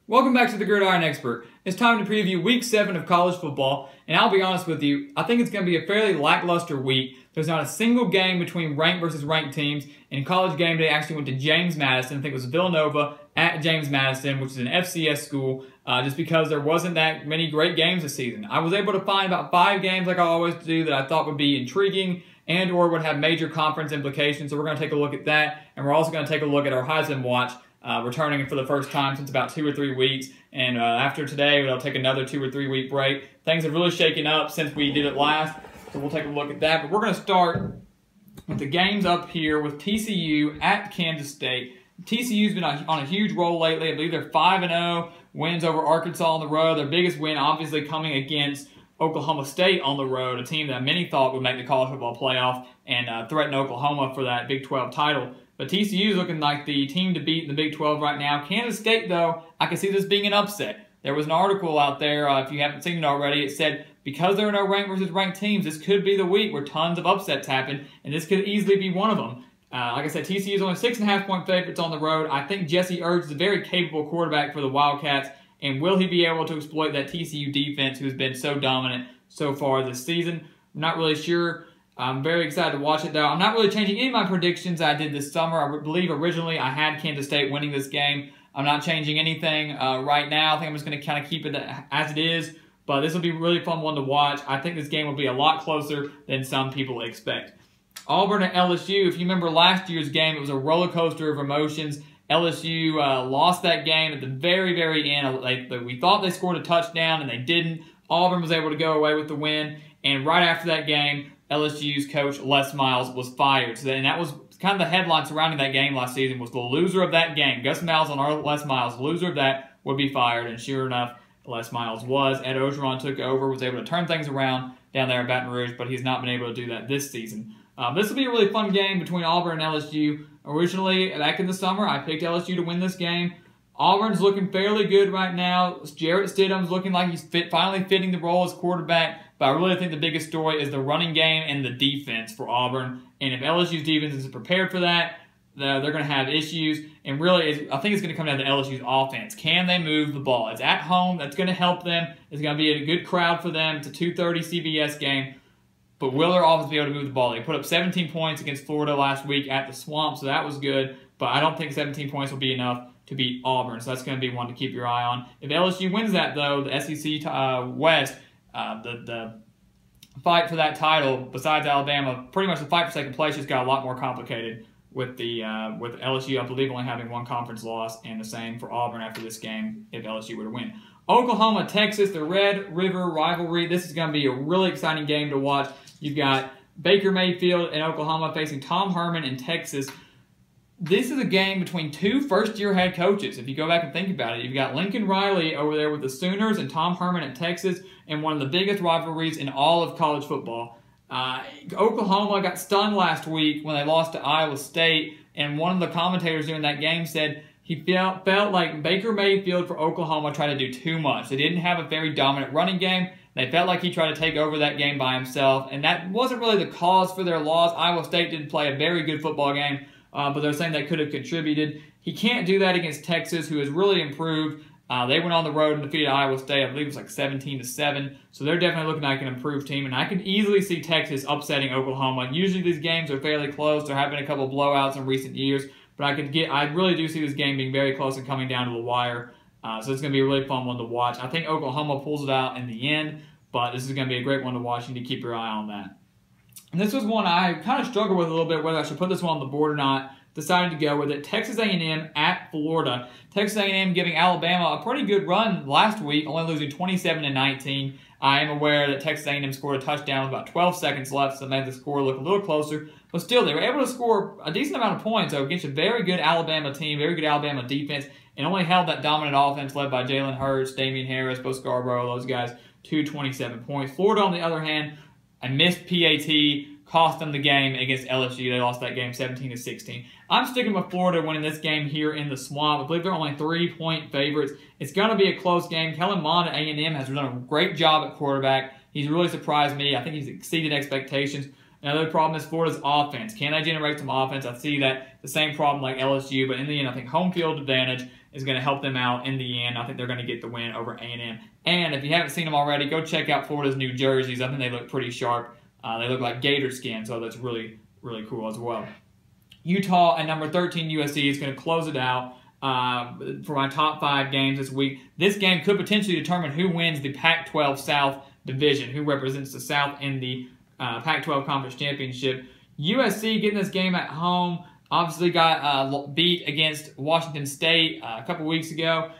Welcome back to the Gridiron Expert. It's time to preview Week 7 of college football, and I'll be honest with you, I think it's going to be a fairly lackluster week. There's not a single game between ranked versus ranked teams, and College Game Day actually went to James Madison. I think it was Villanova at James Madison, which is an FCS school, just because there wasn't that many great games this season. I was able to find about 5 games, like I always do, that I thought would be intriguing and or would have major conference implications, so we're going to take a look at that, and we're also going to take a look at our Heisman Watch, returning for the first time since about 2 or 3 weeks. And after today, we'll take another 2 or 3 week break. Things have really shaken up since we did it last, so we'll take a look at that. But we're going to start with the games up here with TCU at Kansas State. TCU's been on a huge roll lately. I believe they're 5-0, wins over Arkansas on the road. Their biggest win obviously coming against Oklahoma State on the road, a team that many thought would make the college football playoff and threaten Oklahoma for that Big 12 title. But TCU is looking like the team to beat in the Big 12 right now. Kansas State, though, I can see this being an upset. There was an article out there, if you haven't seen it already, it said because there are no ranked versus ranked teams, this could be the week where tons of upsets happen, and this could easily be one of them. Like I said, TCU is only 6.5-point favorites on the road. I think Jesse Ertz is a very capable quarterback for the Wildcats, and will he be able to exploit that TCU defense who has been so dominant so far this season? I'm not really sure. I'm very excited to watch it, though. I'm not really changing any of my predictions I did this summer. I believe originally I had Kansas State winning this game. I'm not changing anything right now. I think I'm just going to kind of keep it as it is. But this will be a really fun one to watch. I think this game will be a lot closer than some people expect. Auburn at LSU. If you remember last year's game, it was a roller coaster of emotions. LSU lost that game at the very, very end. We thought they scored a touchdown, and they didn't. Auburn was able to go away with the win. And right after that game, LSU's coach, Les Miles, was fired. And that was kind of the headline surrounding that game last season, was the loser of that game. Gus Malzahn or Les Miles, loser of that, would be fired. And sure enough, Les Miles was. Ed Orgeron took over, was able to turn things around down there in Baton Rouge, but he's not been able to do that this season. This will be a really fun game between Auburn and LSU. Originally, back in the summer, I picked LSU to win this game. Auburn's looking fairly good right now. Jarrett Stidham's looking like he's finally fitting the role as quarterback. But I really think the biggest story is the running game and the defense for Auburn. And if LSU's defense isn't prepared for that, they're going to have issues. And really, I think it's going to come down to LSU's offense. Can they move the ball? It's at home. That's going to help them. It's going to be a good crowd for them. It's a 2:30 CBS game. But will their offense be able to move the ball? They put up 17 points against Florida last week at the Swamp, so that was good. But I don't think 17 points will be enough to beat Auburn. So that's going to be one to keep your eye on. If LSU wins that, though, the SEC West, the fight for that title, besides Alabama, pretty much the fight for second place just got a lot more complicated with LSU, I believe, only having one conference loss, and the same for Auburn after this game if LSU were to win. Oklahoma, Texas, the Red River rivalry. This is going to be a really exciting game to watch. You've got Baker Mayfield in Oklahoma facing Tom Herman in Texas. This is a game between 2 first-year head coaches. If you go back and think about it, you've got Lincoln Riley over there with the Sooners and Tom Herman at Texas, and one of the biggest rivalries in all of college football. Oklahoma got stunned last week when they lost to Iowa State, and one of the commentators during that game said he felt like Baker Mayfield for Oklahoma tried to do too much. They didn't have a very dominant running game. They felt like he tried to take over that game by himself, and that wasn't really the cause for their loss. Iowa State did play a very good football game, but they're saying that could have contributed. He can't do that against Texas, who has really improved. They went on the road and defeated Iowa State. I believe it was like 17-7. So they're definitely looking like an improved team. And I can easily see Texas upsetting Oklahoma. Usually these games are fairly close. There have been a couple of blowouts in recent years. But I really do see this game being very close and coming down to the wire. So it's going to be a really fun one to watch. I think Oklahoma pulls it out in the end. But this is going to be a great one to watch. You need to keep your eye on that. And this was one I kind of struggled with a little bit, whether I should put this one on the board or not. Decided to go with it. Texas A&M at Florida. Texas A&M giving Alabama a pretty good run last week, only losing 27-19. I am aware that Texas A&M scored a touchdown with about 12 seconds left, so that made the score look a little closer. But still, they were able to score a decent amount of points against a very good Alabama team, very good Alabama defense, and only held that dominant offense led by Jalen Hurts, Damian Harris, Bo Scarborough, those guys, to 27 points. Florida, on the other hand, a missed PAT, cost them the game against LSU. They lost that game 17-16. I'm sticking with Florida winning this game here in the Swamp. I believe they're only 3-point favorites. It's going to be a close game. Kellen Mond at A&M has done a great job at quarterback. He's really surprised me. I think he's exceeded expectations. Another problem is Florida's offense. Can they generate some offense? I see that the same problem like LSU, but in the end, I think home field advantage is going to help them out in the end. I think they're going to get the win over A&M. And if you haven't seen them already, go check out Florida's new jerseys. I think they look pretty sharp. They look like gator skin, so that's really, really cool as well. Utah at number 13 USC is going to close it out for my top 5 games this week. This game could potentially determine who wins the Pac-12 South division, who represents the South in the Pac-12 Conference Championship. USC getting this game at home. Obviously got beat against Washington State a couple weeks ago.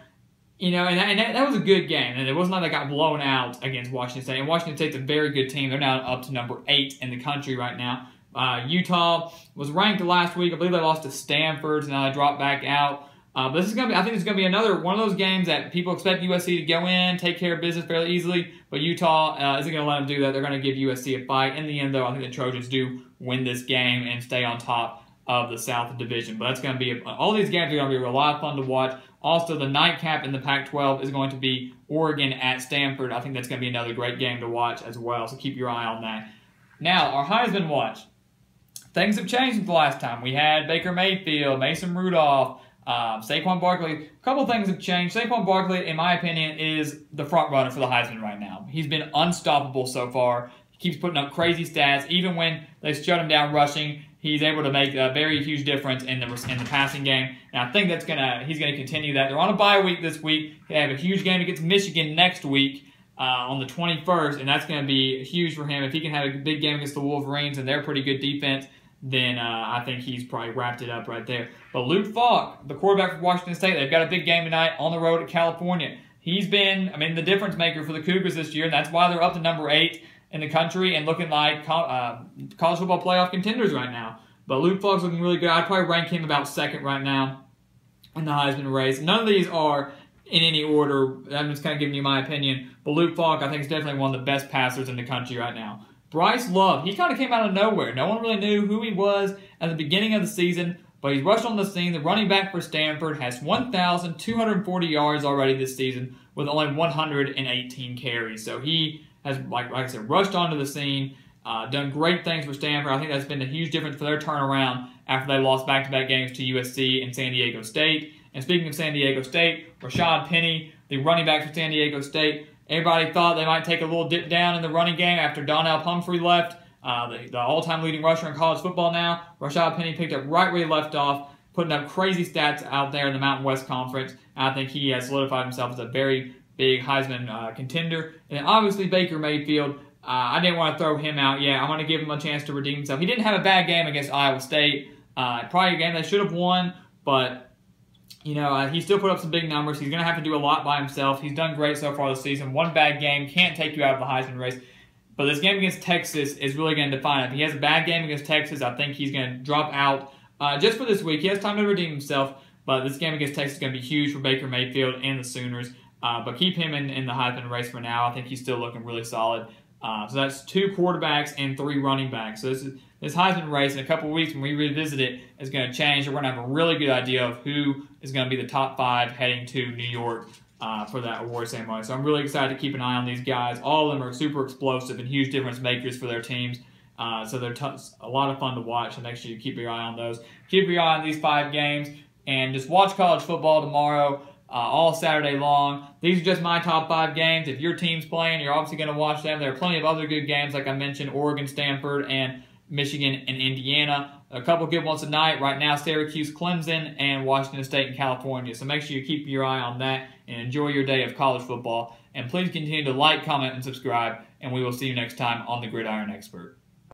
You know, and that was a good game. And it wasn't like they got blown out against Washington State. And Washington State's a very good team. They're now up to number 8 in the country right now. Utah was ranked last week. I believe they lost to Stanford, so now they dropped back out. But this is going to be, I think it's going to be another one of those games that people expect USC to go in, take care of business fairly easily. But Utah isn't going to let them do that. They're going to give USC a fight. In the end, though, I think the Trojans do win this game and stay on top of the South Division. But that's going to be, all these games are going to be a lot of fun to watch. Also, the nightcap in the Pac-12 is going to be Oregon at Stanford. I think that's going to be another great game to watch as well, so keep your eye on that. Now, our Heisman watch. Things have changed since the last time. We had Baker Mayfield, Mason Rudolph, Saquon Barkley. A couple things have changed. Saquon Barkley, in my opinion, is the front runner for the Heisman right now. He's been unstoppable so far. He keeps putting up crazy stats. Even when they shut him down rushing, he's able to make a very huge difference in the passing game. And I think he's gonna continue that. They're on a bye week this week. They have a huge game against Michigan next week on the 21st, and that's going to be huge for him. If he can have a big game against the Wolverines and they're pretty good defense, then I think he's probably wrapped it up right there. But Luke Falk, the quarterback for Washington State, they've got a big game tonight on the road at California. He's been, the difference maker for the Cougars this year, and that's why they're up to number 8 in the country and looking like college football playoff contenders right now. But Luke Falk's looking really good. I'd probably rank him about 2nd right now in the Heisman race. None of these are in any order. I'm just kind of giving you my opinion. But Luke Falk, I think, is definitely one of the best passers in the country right now. Bryce Love, he kind of came out of nowhere. No one really knew who he was at the beginning of the season, but he's rushed on the scene. The running back for Stanford has 1,240 yards already this season with only 118 carries. So he has, like I said, rushed onto the scene, done great things for Stanford. I think that's been a huge difference for their turnaround after they lost back-to-back games to USC and San Diego State. And speaking of San Diego State, Rashad Penny, the running back for San Diego State, everybody thought they might take a little dip down in the running game after Donnell Pumphrey left, the all-time leading rusher in college football now. Rashad Penny picked up right where he left off, putting up crazy stats out there in the Mountain West Conference. And I think he has solidified himself as a very big Heisman contender. And then obviously Baker Mayfield, I didn't want to throw him out yet. I want to give him a chance to redeem himself. He didn't have a bad game against Iowa State. Probably a game they should have won, but he still put up some big numbers. He's going to have to do a lot by himself. He's done great so far this season. One bad game can't take you out of the Heisman race. But this game against Texas is really going to define it. If he has a bad game against Texas, I think he's going to drop out just for this week. He has time to redeem himself, but this game against Texas is going to be huge for Baker Mayfield and the Sooners. But keep him in the Heisman race for now. I think he's still looking really solid. So that's 2 quarterbacks and 3 running backs. So this Heisman race in a couple of weeks when we revisit it is going to change. We're going to have a really good idea of who is going to be the top 5 heading to New York for that award ceremony. So I'm really excited to keep an eye on these guys. All of them are super explosive and huge difference makers for their teams. So they're a lot of fun to watch. So make sure you keep your eye on those. Keep your eye on these 5 games and just watch college football tomorrow. All Saturday long. These are just my top 5 games. If your team's playing, you're obviously going to watch them. There are plenty of other good games, like I mentioned, Oregon, Stanford, and Michigan and Indiana. A couple good ones tonight. Right now, Syracuse, Clemson, and Washington State and California. So make sure you keep your eye on that and enjoy your day of college football. And please continue to like, comment, and subscribe. And we will see you next time on The Gridiron Expert.